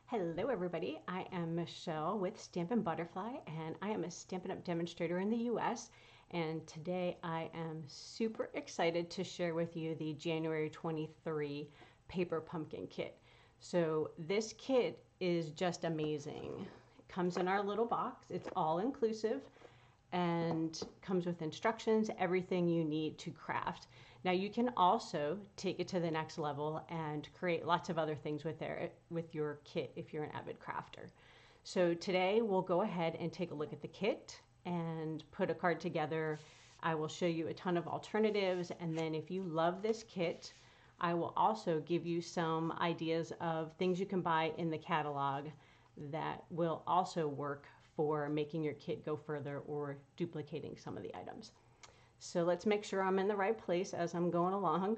Hello everybody, I am Michelle with Stampin' Butterfly and I am a Stampin' Up! Demonstrator in the US, and today I am super excited to share with you the January 23 Paper Pumpkin Kit. So this kit is just amazing. It comes in our little box, it's all inclusive and comes with instructions, everything you need to craft. Now you can also take it to the next level and create lots of other things with your kit if you're an avid crafter. So today we'll go ahead and take a look at the kit and put a card together. I will show you a ton of alternatives, and then if you love this kit, I will also give you some ideas of things you can buy in the catalog that will also work for making your kit go further or duplicating some of the items. So let's make sure I'm in the right place as I'm going along.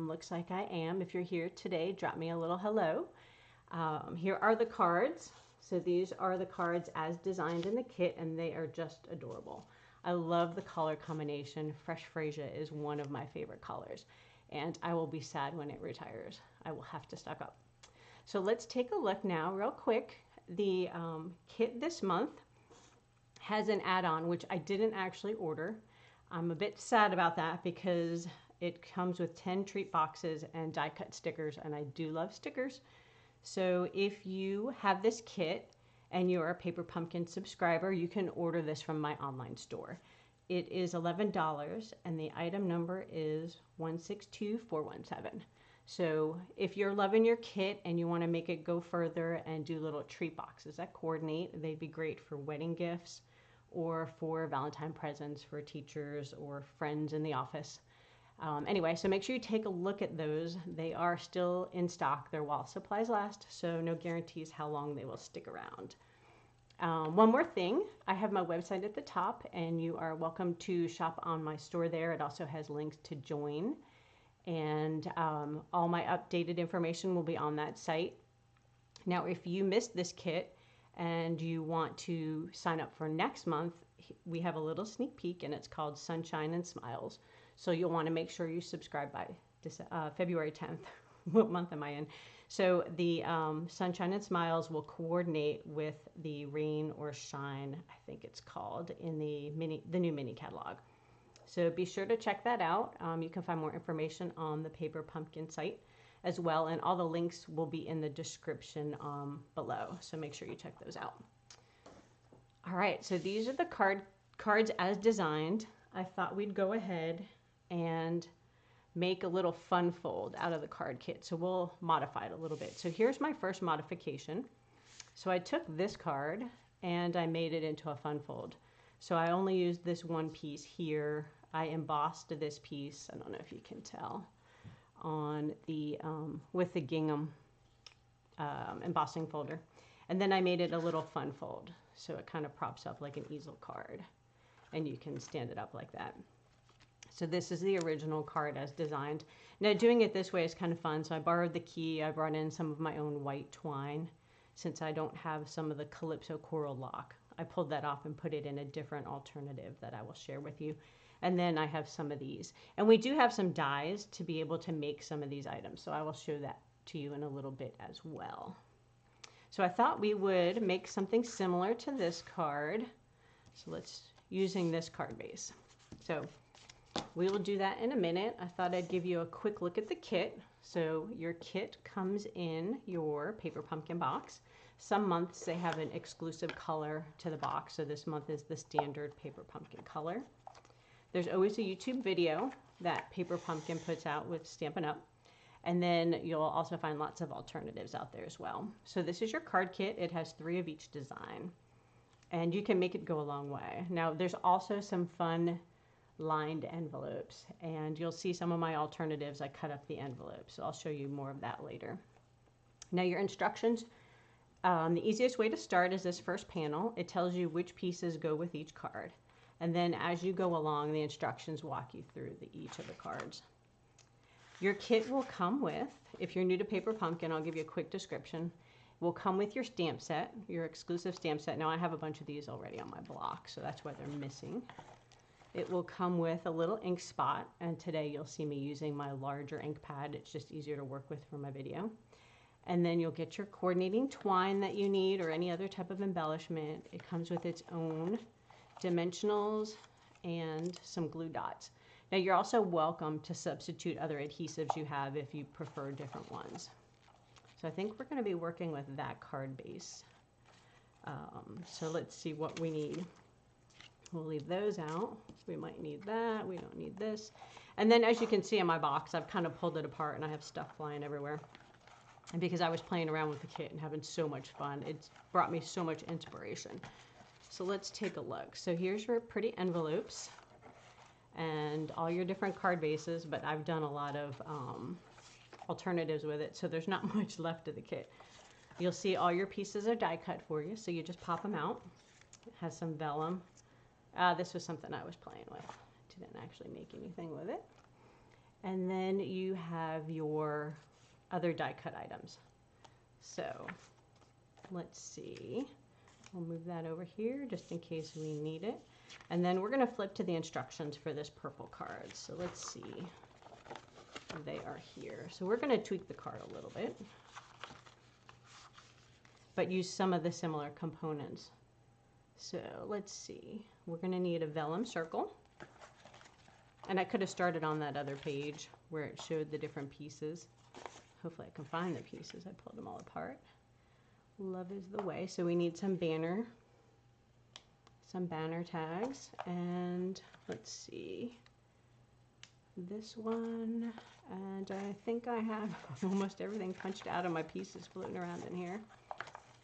Looks like I am. If you're here today, drop me a little hello. Here are the cards. So these are the cards as designed in the kit, and they are just adorable. I love the color combination. Fresh Freesia is one of my favorite colors, and I will be sad when it retires. I will have to stock up. So let's take a look now real quick. The kit this month has an add-on, which I didn't actually order. I'm a bit sad about that because it comes with 10 treat boxes and die cut stickers, and I do love stickers. So if you have this kit and you're a Paper Pumpkin subscriber, you can order this from my online store. It is $11 and the item number is 162417. So if you're loving your kit and you want to make it go further and do little treat boxes that coordinate, they'd be great for wedding gifts or for Valentine presents for teachers or friends in the office. Anyway, so make sure you take a look at those. They are still in stock. They're while supplies last, so no guarantees how long they will stick around. One more thing, I have my website at the top, and you are welcome to shop on my store there. It also has links to join, and all my updated information will be on that site. Now, if you missed this kit and you want to sign up for next month, we have a little sneak peek, and it's called Sunshine and Smiles. So you'll want to make sure you subscribe by February 10th. What month am I in? So the Sunshine and Smiles will coordinate with the Rain or Shine, I think it's called, in the new mini catalog. So be sure to check that out. You can find more information on the Paper Pumpkin site as well, and all the links will be in the description below. So make sure you check those out. All right, so these are the cards as designed. I thought we'd go ahead and make a little fun fold out of the card kit. So we'll modify it a little bit. So here's my first modification. So I took this card and I made it into a fun fold. So I only used this one piece here. I embossed this piece, I don't know if you can tell, on the with the gingham embossing folder. And then I made it a little fun fold. So it kind of props up like an easel card, and you can stand it up like that. So this is the original card as designed. Now doing it this way is kind of fun. So I borrowed the key. I brought in some of my own white twine since I don't have some of the Calypso Coral Lock. I pulled that off and put it in a different alternative that I will share with you. And then I have some of these. And we do have some dies to be able to make some of these items. So I will show that to you in a little bit as well. So I thought we would make something similar to this card. So let's, using this card base. So we will do that in a minute. I thought I'd give you a quick look at the kit. So your kit comes in your Paper Pumpkin box. Some months they have an exclusive color to the box. So this month is the standard Paper Pumpkin color. There's always a YouTube video that Paper Pumpkin puts out with Stampin' Up! And then you'll also find lots of alternatives out there as well. So this is your card kit. It has 3 of each design, and you can make it go a long way. Now there's also some fun lined envelopes, and you'll see some of my alternatives. I cut up the envelopes, so I'll show you more of that later. Now your instructions, the easiest way to start is this first panel. It tells you which pieces go with each card, and then as you go along, the instructions walk you through each of the cards. Your kit will come with, if you're new to Paper Pumpkin, I'll give you a quick description, will come with your stamp set, your exclusive stamp set. Now I have a bunch of these already on my block, so that's why they're missing. It will come with a little ink spot, and today you'll see me using my larger ink pad. It's just easier to work with for my video. And then you'll get your coordinating twine that you need or any other type of embellishment. It comes with its own dimensionals and some glue dots. Now you're also welcome to substitute other adhesives you have if you prefer different ones. So I think we're going to be working with that card base. So let's see what we need. We'll leave those out. We might need that. We don't need this. And then as you can see in my box, I've kind of pulled it apart and I have stuff flying everywhere. And because I was playing around with the kit and having so much fun, it's brought me so much inspiration. So let's take a look. So here's your pretty envelopes and all your different card bases, but I've done a lot of alternatives with it, so there's not much left of the kit. You'll see all your pieces are die cut for you, so you just pop them out. It has some vellum. This was something I was playing with. Didn't actually make anything with it. And then you have your other die cut items. So let's see. We'll move that over here just in case we need it. And then we're going to flip to the instructions for this purple card. So let's see. They are here. So we're going to tweak the card a little bit, but use some of the similar components. So let's see. We're going to need a vellum circle. And I could have started on that other page where it showed the different pieces. Hopefully I can find the pieces. I pulled them all apart. Love is the way. So we need some banner tags, and let's see, this one, and I think I have almost everything punched out of my pieces floating around in here.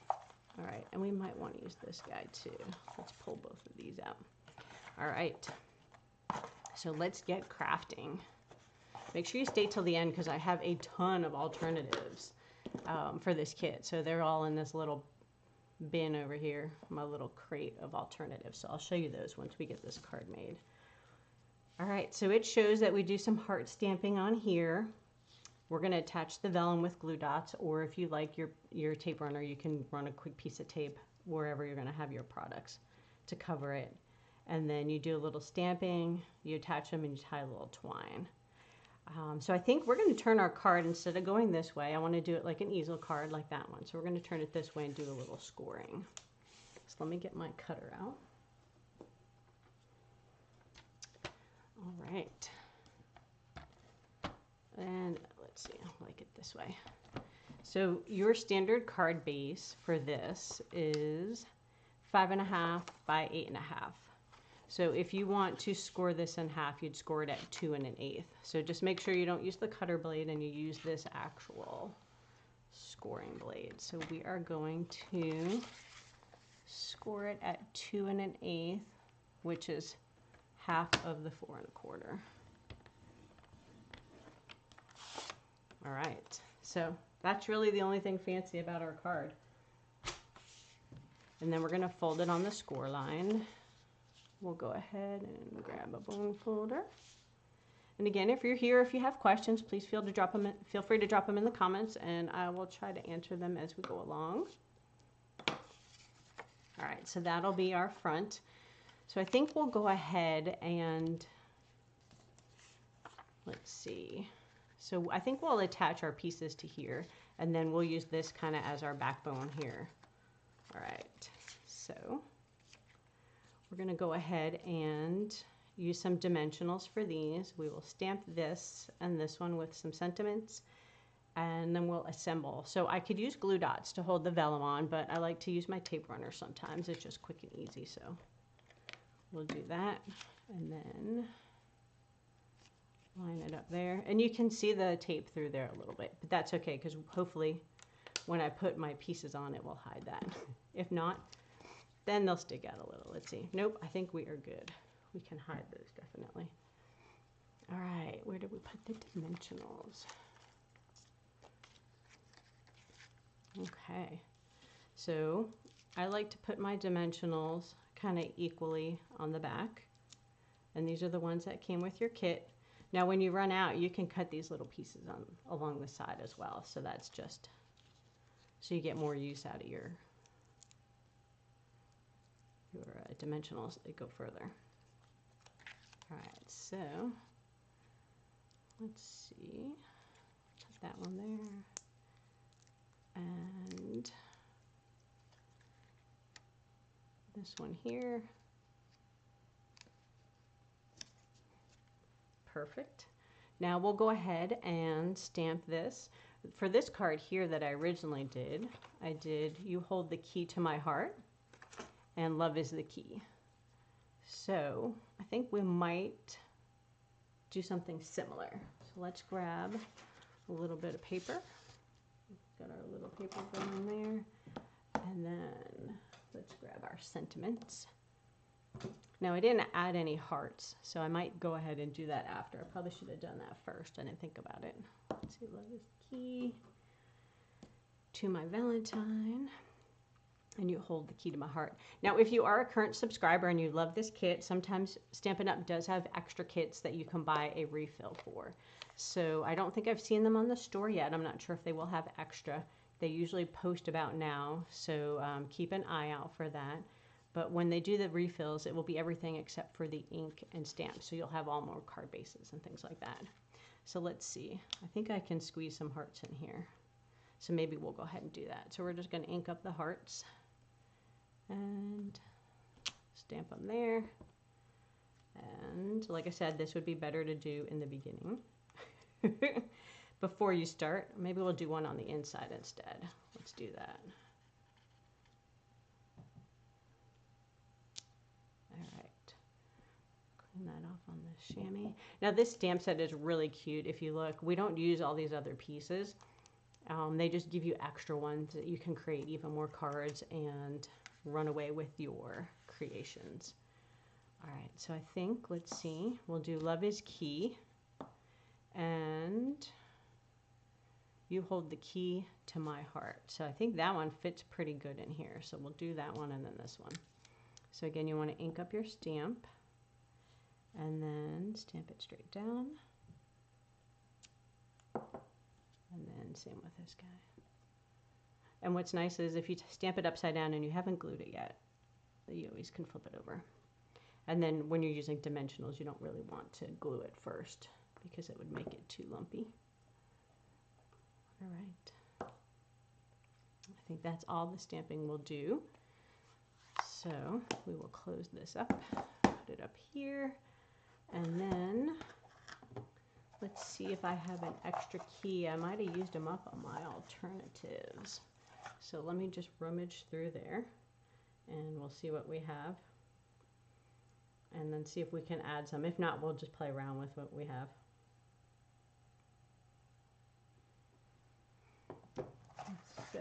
All right, and we might want to use this guy too. Let's pull both of these out. All right, so let's get crafting. Make sure you stay till the end because I have a ton of alternatives for this kit. So they're all in this little bin over here, my little crate of alternatives. So I'll show you those once we get this card made. All right, so it shows that we do some heart stamping on here. We're going to attach the vellum with glue dots, or if you like your tape runner, you can run a quick piece of tape wherever you're going to have your products to cover it. And then you do a little stamping, you attach them, and you tie a little twine. So I think we're going to turn our card, instead of going this way, I want to do it like an easel card like that one. So we're going to turn it this way and do a little scoring. So let me get my cutter out. All right. And let's see, I like it this way. So your standard card base for this is 5.5 by 8.5. So if you want to score this in half, you'd score it at 2 1/8. So just make sure you don't use the cutter blade and you use this actual scoring blade. So we are going to score it at 2 1/8, which is half of the 4 1/4. All right, so that's really the only thing fancy about our card. And then we're going to fold it on the score line. We'll go ahead and grab a bone folder. And again, if you're here, if you have questions, please feel free to drop them in the comments, and I will try to answer them as we go along. All right, so that'll be our front. So I think we'll go ahead and let's see. So I think we'll attach our pieces to here, and then we'll use this kind of as our backbone here. All right, so we're going to go ahead and use some dimensionals for these. We will stamp this and this one with some sentiments, and then we'll assemble. So I could use glue dots to hold the vellum on, but I like to use my tape runner sometimes. It's just quick and easy, so we'll do that. And then line it up there. And you can see the tape through there a little bit, but that's okay because hopefully when I put my pieces on, it will hide that. If not, then they'll stick out a little. Let's see. Nope, I think we are good. We can hide those definitely. All right, where did we put the dimensionals? Okay, so I like to put my dimensionals kind of equally on the back. And these are the ones that came with your kit. Now when you run out, you can cut these little pieces on along the side as well. So that's just so you get more use out of your dimensionals that go further. All right, so let's see. Put that one there. And this one here. Perfect. Now we'll go ahead and stamp this. For this card here that I originally did, you hold the key to my heart, and love is the key. So I think we might do something similar. So let's grab a little bit of paper. Got our little paper going there. And then let's grab our sentiments. Now I didn't add any hearts, so I might go ahead and do that after. I probably should have done that first. I didn't think about it. Let's see, love is key to my Valentine. And you hold the key to my heart. Now, if you are a current subscriber and you love this kit, sometimes Stampin' Up! Does have extra kits that you can buy a refill for. So I don't think I've seen them on the store yet. I'm not sure if they will have extra. They usually post about now, so keep an eye out for that. But when they do the refills, it will be everything except for the ink and stamps. So you'll have all more card bases and things like that. So let's see. I think I can squeeze some hearts in here. So maybe we'll go ahead and do that. So we're just going to ink up the hearts and stamp them there. And like I said, this would be better to do in the beginning before you start. Maybe we'll do one on the inside instead. Let's do that. All right, clean that off on the chamois. Now this stamp set is really cute. If you look, we don't use all these other pieces. They just give you extra ones that you can create even more cards and run away with your creations. All right, so I think, let's see, we'll do love is key, and you hold the key to my heart. So I think that one fits pretty good in here. So we'll do that one and then this one. So again, you want to ink up your stamp and then stamp it straight down. And then same with this guy. And what's nice is if you stamp it upside down and you haven't glued it yet, you always can flip it over. And then when you're using dimensionals, you don't really want to glue it first because it would make it too lumpy. All right. I think that's all the stamping will do. So we will close this up, put it up here, and then let's see if I have an extra key. I might have used them up on my alternatives. So let me just rummage through there and we'll see what we have. And then see if we can add some. If not, we'll just play around with what we have. So,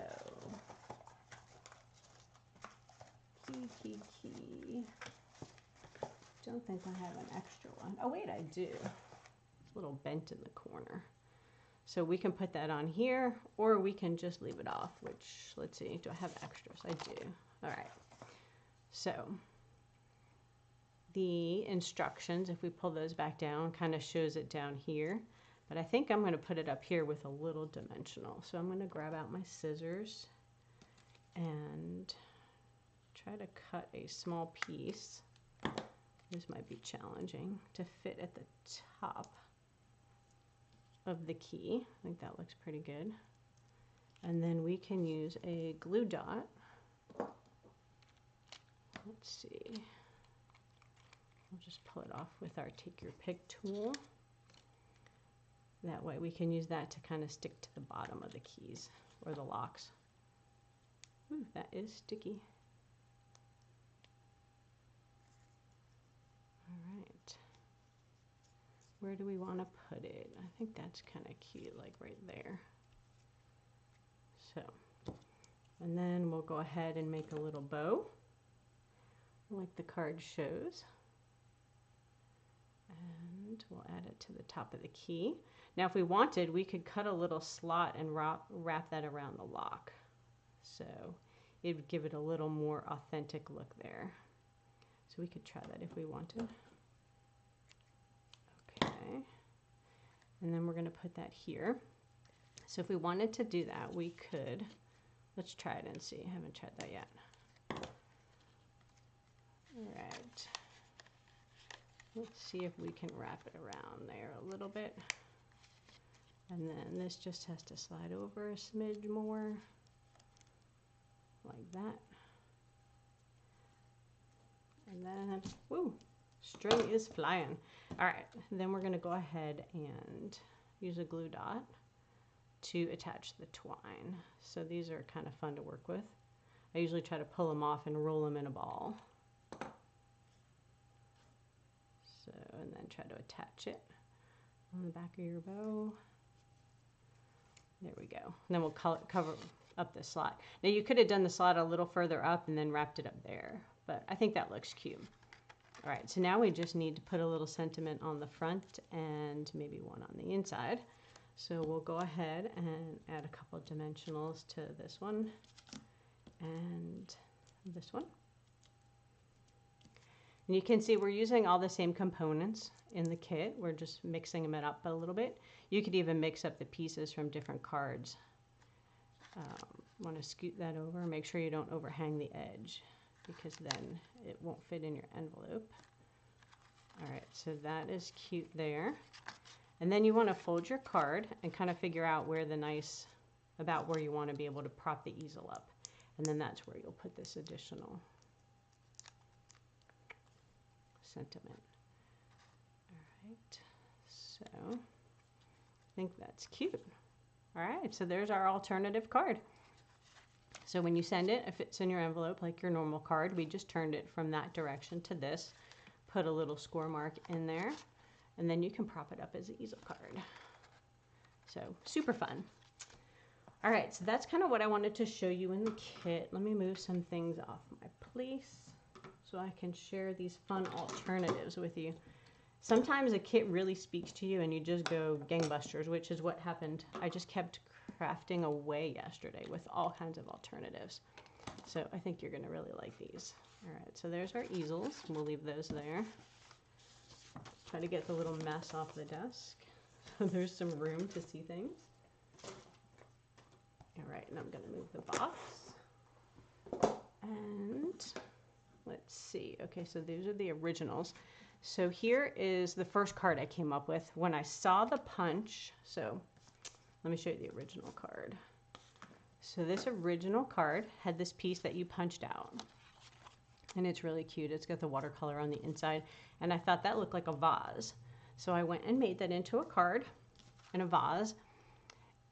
key. Don't think I have an extra one. Oh wait, I do. A little bent in the corner. So we can put that on here, or we can just leave it off, which, let's see, do I have extras? I do. All right. So the instructions, if we pull those back down, kind of shows it down here. But I think I'm going to put it up here with a little dimensional. So I'm going to grab out my scissors and try to cut a small piece. This might be challenging to fit at the top of the key. I think that looks pretty good. And then we can use a glue dot. Let's see. We'll just pull it off with our take your pick tool. That way we can use that to kind of stick to the bottom of the keys or the locks. Ooh, that is sticky. All right. Where do we want to put it? I think that's kind of cute, like right there. So, and then we'll go ahead and make a little bow, like the card shows. And we'll add it to the top of the key. Now, if we wanted, we could cut a little slot and wrap that around the lock. So it would give it a little more authentic look there. So we could try that if we wanted. Okay. And then we're going to put that here. So if we wanted to do that, we could, let's try it and see. I haven't tried that yet. All right. Let's see if we can wrap it around there a little bit. And then this just has to slide over a smidge more. like that. And then, woo, string is flying. All right, then we're gonna go ahead and use a glue dot to attach the twine. So these are kind of fun to work with. I usually try to pull them off and roll them in a ball. So, and then try to attach it on the back of your bow. There we go. And then we'll cover up the slot. Now you could have done the slot a little further up and then wrapped it up there, but I think that looks cute. All right, so now we just need to put a little sentiment on the front and maybe one on the inside. So we'll go ahead and add a couple of dimensionals to this one and this one. And you can see we're using all the same components in the kit. We're just mixing them up a little bit. You could even mix up the pieces from different cards. Want to scoot that over. Make sure you don't overhang the edge because then it won't fit in your envelope. All right, so that is cute there. And then you want to fold your card and kind of figure out where about where you want to be able to prop the easel up. And then that's where you'll put this additional sentiment. All right, so I think that's cute. All right, so there's our alternative card. So when you send it, if it's in your envelope like your normal card, we just turned it from that direction to this, put a little score mark in there, and then you can prop it up as an easel card. So super fun. All right, so that's kind of what I wanted to show you in the kit. Let me move some things off my place so I can share these fun alternatives with you. Sometimes a kit really speaks to you and you just go gangbusters, which is what happened. I just kept crafting away yesterday with all kinds of alternatives. So I think you're going to really like these. All right, so there's our easels. We'll leave those there. Try to get the little mess off the desk so there's some room to see things. All right, and I'm going to move the box. And let's see. Okay, so these are the originals. So here is the first card I came up with when I saw the punch. So let me show you the original card. So this original card had this piece that you punched out. And it's really cute. It's got the watercolor on the inside. And I thought that looked like a vase. So I went and made that into a card and a vase.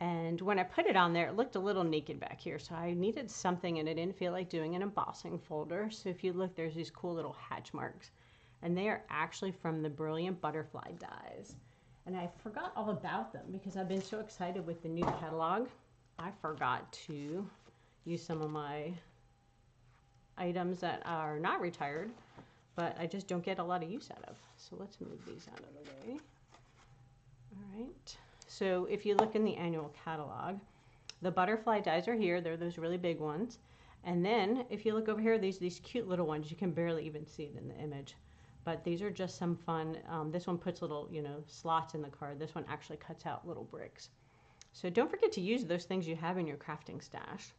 And when I put it on there, it looked a little naked back here. So I needed something and I didn't feel like doing an embossing folder. So if you look, there's these cool little hatch marks. And they are actually from the Brilliant Butterfly dies. And I forgot all about them because I've been so excited with the new catalog. I forgot to use some of my items that are not retired, but I just don't get a lot of use out of. So let's move these out of the way. All right. So if you look in the annual catalog, the butterfly dies are here. They're those really big ones. And then if you look over here, these cute little ones. You can barely even see it in the image. But these are just some fun. This one puts little, slots in the card. This one actually cuts out little bricks. So don't forget to use those things you have in your crafting stash.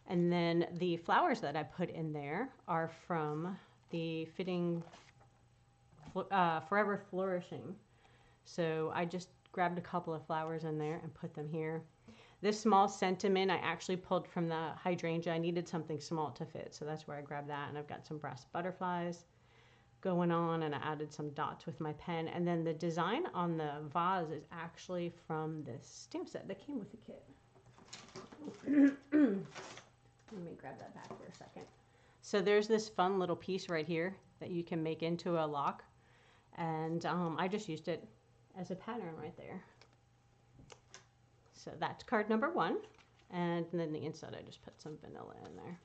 And then the flowers that I put in there are from the Fitting Forever Flourishing. So I just grabbed a couple of flowers in there and put them here. This small sentiment I actually pulled from the hydrangea. I needed something small to fit, so that's where I grabbed that. And I've got some brass butterflies going on, and I added some dots with my pen. And then the design on the vase is actually from this stamp set that came with the kit. Let me grab that back for a second. So there's this fun little piece right here that you can make into a lock. And I just used it as a pattern right there. So that's card number 1. And then the inside, I just put some vanilla in there.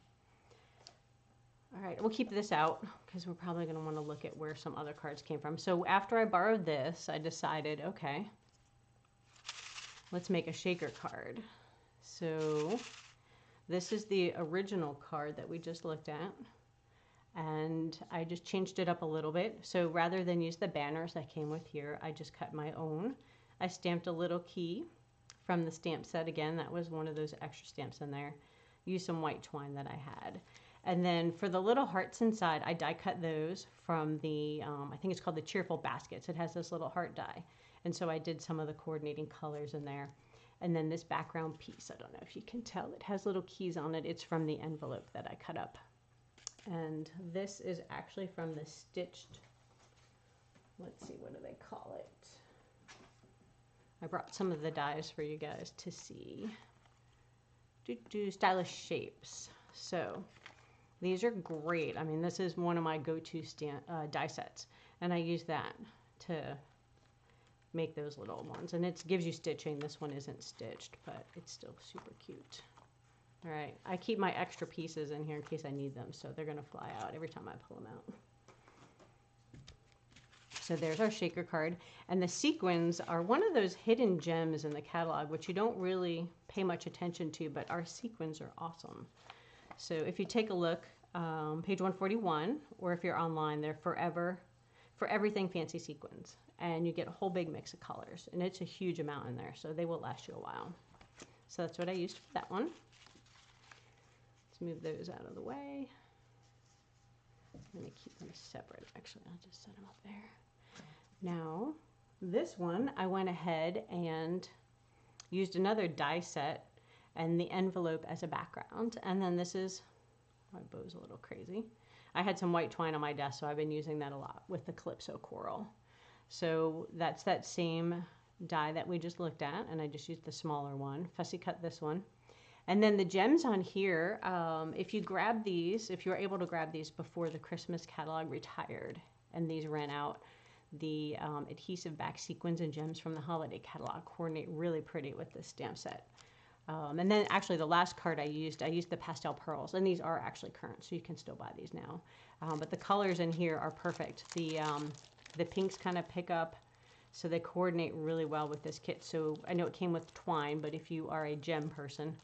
All right, we'll keep this out because we're probably going to want to look at where some other cards came from. So after I borrowed this, I decided, okay, let's make a shaker card. So this is the original card that we just looked at. And I just changed it up a little bit. So rather than use the banners that came with here, I just cut my own. I stamped a little key from the stamp set. Again, that was one of those extra stamps in there. Used some white twine that I had. And then for the little hearts inside, I die cut those from the, I think it's called the Cheerful Baskets. It has this little heart die. And so I did some of the coordinating colors in there. And then this background piece, I don't know if you can tell, it has little keys on it. It's from the envelope that I cut up. And this is actually from the stitched, let's see, what do they call it? I brought some of the dies for you guys to see. Stylish Shapes. So these are great. I mean, this is one of my go-to die sets. And I use that to make those little ones. And it gives you stitching. This one isn't stitched, but it's still super cute. All right, I keep my extra pieces in here in case I need them, so they're gonna fly out every time I pull them out. So there's our shaker card. And the sequins are one of those hidden gems in the catalog, which you don't really pay much attention to, but our sequins are awesome. So if you take a look, page 141, or if you're online, they're forever, for everything fancy sequins. And you get a whole big mix of colors. And it's a huge amount in there, so they will last you a while. So that's what I used for that one. Let's move those out of the way. I'm going to keep them separate. Actually, I'll just set them up there. Now, this one, I went ahead and used another die set and the envelope as a background. And then this is, my bow's a little crazy. I had some white twine on my desk, so I've been using that a lot with the Calypso Coral. So that's that same die that we just looked at, and I just used the smaller one. Fussy cut this one. And then the gems on here, if you grab these, if you were able to grab these before the Christmas catalog retired, and these ran out, the adhesive back sequins and gems from the holiday catalog coordinate really pretty with this stamp set. And then actually the last card I used the pastel pearls, and these are actually current, so you can still buy these now. But the colors in here are perfect. The pinks kind of pick up, so they coordinate really well with this kit. So I know it came with twine, but if you are a gem person,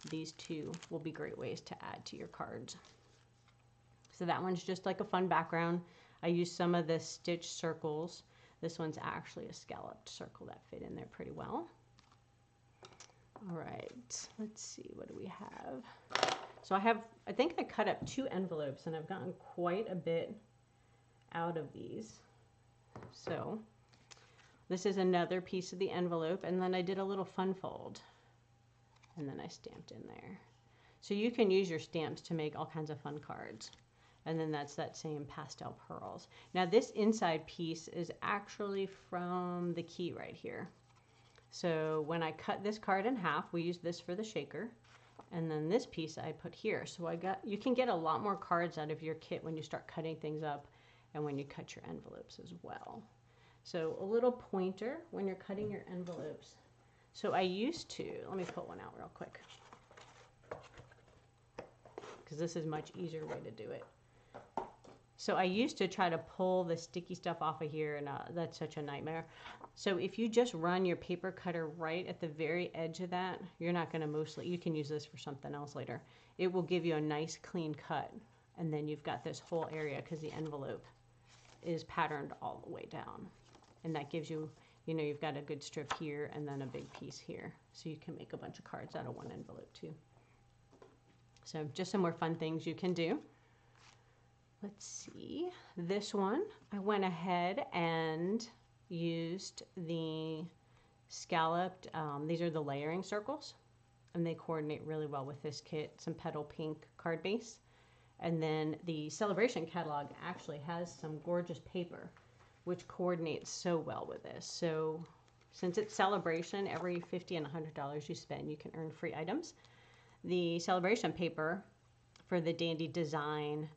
these two will be great ways to add to your cards. So that one's just like a fun background. I used some of the stitch circles. This one's actually a scalloped circle that fit in there pretty well. All right, let's see, what do we have? So I think I cut up 2 envelopes, and I've gotten quite a bit out of these. So this is another piece of the envelope, and then I did a little fun fold, and then I stamped in there. So you can use your stamps to make all kinds of fun cards. And then that's that same pastel pearls. Now this inside piece is actually from the key right here. So when I cut this card in half, we used this for the shaker. And then this piece I put here. So you can get a lot more cards out of your kit when you start cutting things up and when you cut your envelopes as well. So a little pointer when you're cutting your envelopes. So I used to, let me pull one out real quick, because this is a much easier way to do it. So I used to try to pull the sticky stuff off of here, and that's such a nightmare. So if you just run your paper cutter right at the very edge of that, you're not going to you can use this for something else later. It will give you a nice clean cut, and then you've got this whole area because the envelope is patterned all the way down. And that gives you, you've got a good strip here and then a big piece here. So you can make a bunch of cards out of one envelope too. So just some more fun things you can do. Let's see, this one, I went ahead and used the scalloped, these are the layering circles, and they coordinate really well with this kit, some petal pink card base. And then the Celebration catalog actually has some gorgeous paper, which coordinates so well with this. So since it's Celebration, every $50 and $100 you spend, you can earn free items. The Celebration paper for the Dandy design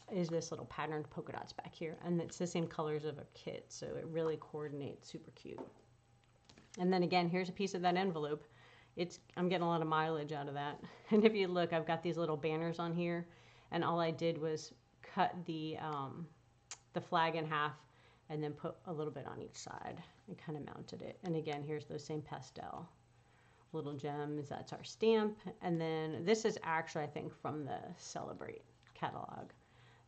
is this little patterned polka dots back here, and it's the same colors of a kit, so it really coordinates super cute. And then again, here's a piece of that envelope. I'm getting a lot of mileage out of that. And if you look, I've got these little banners on here, and all I did was cut the flag in half and then put a little bit on each side and kind of mounted it. And again, here's those same pastel little gems. That's our stamp. And then this is actually, I think, from the Celebrate catalog,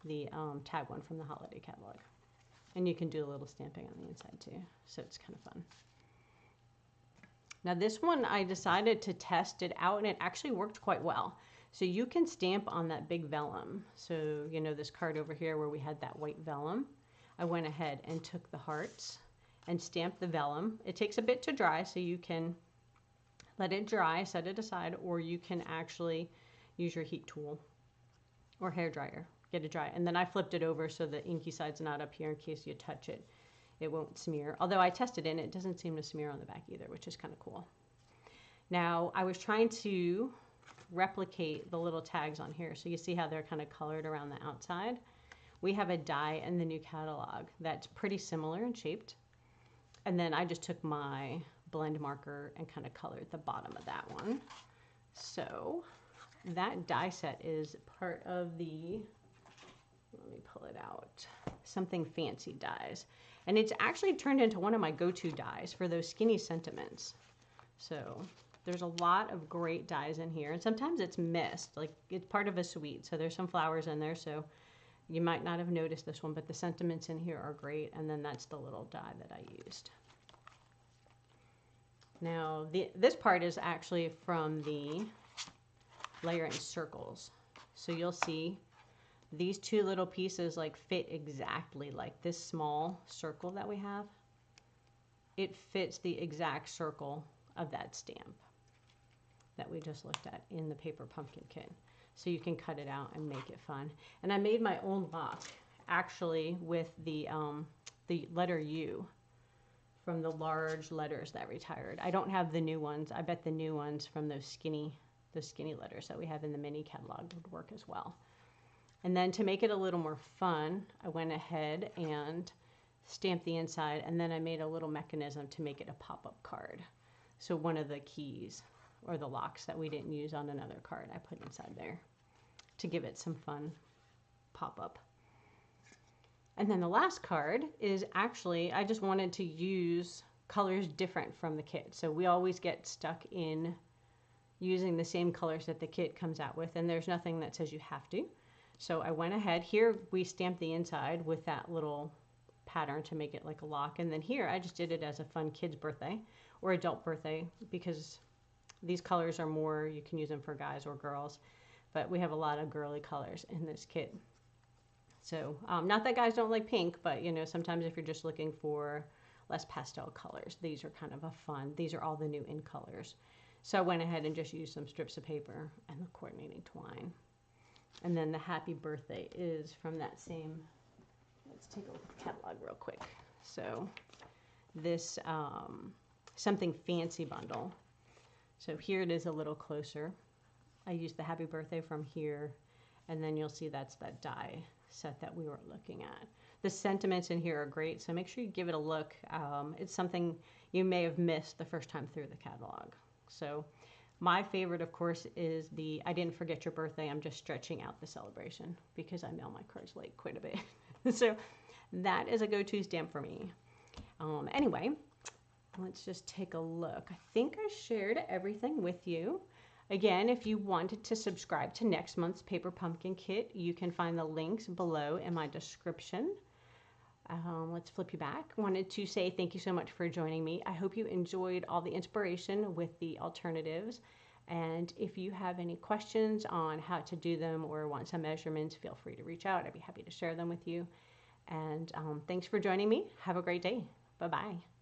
the tag one from the holiday catalog. And you can do a little stamping on the inside too, so it's kind of fun. Now this one, I decided to test it out, and it actually worked quite well. So you can stamp on that big vellum. So this card over here where we had that white vellum, I went ahead and took the hearts and stamped the vellum. It takes a bit to dry, so you can Let it dry, set it aside, or you can actually use your heat tool or hair dryer. Get it dry. And then I flipped it over so the inky side's not up here in case you touch it. It won't smear. Although I tested it and it doesn't seem to smear on the back either, which is kind of cool. Now, I was trying to replicate the little tags on here. So you see how they're kind of colored around the outside. We have a die in the new catalog that's pretty similar and shaped. And then I just took my blend marker and kind of colored the bottom of that one. So that die set is part of the, let me pull it out, Something Fancy dies. And it's actually turned into one of my go-to dies for those skinny sentiments. So there's a lot of great dies in here. And sometimes it's missed, like it's part of a suite. So there's some flowers in there. So you might not have noticed this one, but the sentiments in here are great. And then that's the little die that I used. Now, this part is actually from the layering circles. So you'll see these two little pieces like fit exactly like this small circle that we have. It fits the exact circle of that stamp that we just looked at in the paper pumpkin kit. So you can cut it out and make it fun. And I made my own lock actually with the letter U from the large letters that retired. I don't have the new ones. I bet the new ones from those skinny letters that we have in the mini catalog would work as well. And then to make it a little more fun, I went ahead and stamped the inside, and then I made a little mechanism to make it a pop-up card. So one of the keys or the locks that we didn't use on another card, I put inside there to give it some fun pop-up. And then the last card is actually, I just wanted to use colors different from the kit. So we always get stuck in using the same colors that the kit comes out with, and there's nothing that says you have to. So I went ahead, here we stamped the inside with that little pattern to make it like a lock, and then here I just did it as a fun kid's birthday or adult birthday, because these colors are more, you can use them for guys or girls, but we have a lot of girly colors in this kit. So not that guys don't like pink, but you know, sometimes if you're just looking for less pastel colors, these are kind of a fun, these are all the new in colors. So I went ahead and just used some strips of paper and the coordinating twine. And then the happy birthday is from that same, let's take a look at the catalog real quick. So this Something Fancy bundle. So here it is a little closer. I used the happy birthday from here, and then you'll see that's that die set that we were looking at. The sentiments in here are great, so make sure you give it a look. It's something you may have missed the first time through the catalog. So my favorite, of course, is the I didn't forget your birthday, I'm just stretching out the celebration, because I mail my cards late quite a bit. So that is a go-to stamp for me. Anyway, let's just take a look. I think I shared everything with you. Again, if you wanted to subscribe to next month's Paper Pumpkin Kit, you can find the links below in my description. Let's flip you back. Wanted to say thank you so much for joining me. I hope you enjoyed all the inspiration with the alternatives. And if you have any questions on how to do them or want some measurements, feel free to reach out. I'd be happy to share them with you. And thanks for joining me. Have a great day. Bye-bye.